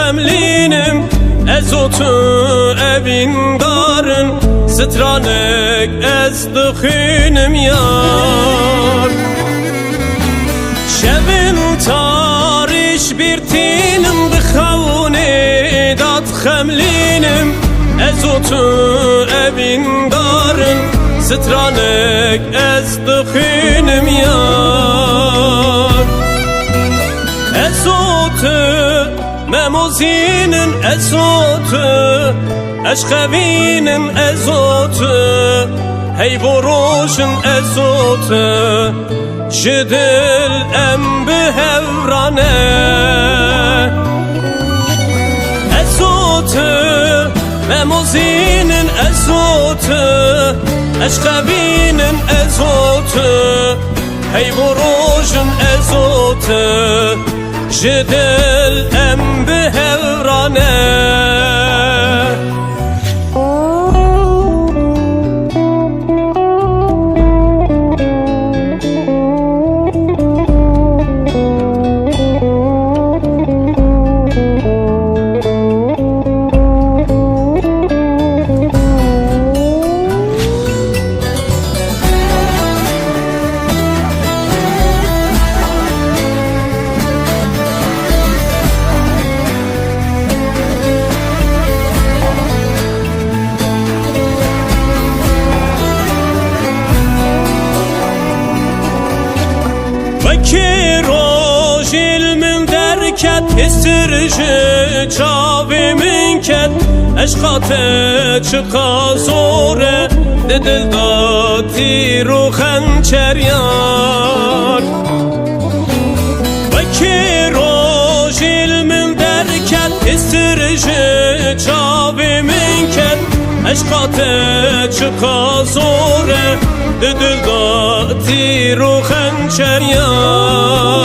خملینم از تو evin darın Stranek ez dıxınım yar Şevin tariş bir tinim Dıxavuni dat xemlinim Ez tu evin darın Stranek ez dıxınım yar Ez tu memozinin ez tu Eşkevinin ez tu Hey vuruşun ez tu Jidil em bihevrane Ez tu memozinin ez tu Eşkevinin ez tu Hey vuruşun ez tu Jidil em bihevrane Ki roj ilmin derket Histirci çavimin ket Eşkate çıka zore Dedil dati ruhen çeryan Ve ki roj ilmin derket Histirci çavimin ket Eşkate çıka zore Dedil dati ruhen çeryan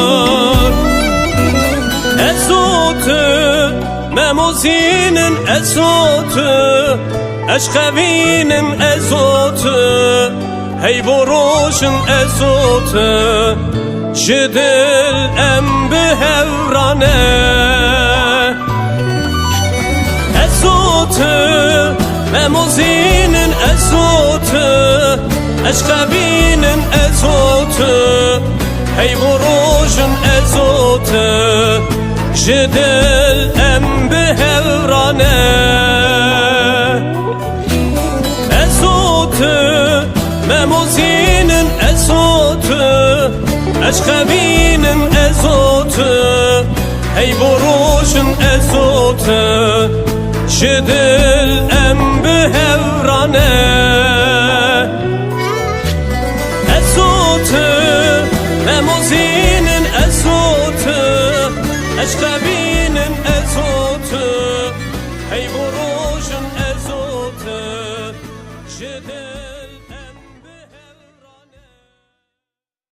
Ezotu memozinin ezotu Eşkevinin ezotu Hey vuruşun ezotu Jidil em bihevrane Ezotu memozinin ezotu Eşkevinin ezotu Hey vuruşun ezotu Jidil em bihevrane Ezotu memozinin ezotu Eşkevinin ezotu Hey vuruşun ezotu Jidil em bihevrane memozinin ezotu Eşkevinin ezotu Hey vuruşun ezotu Jidil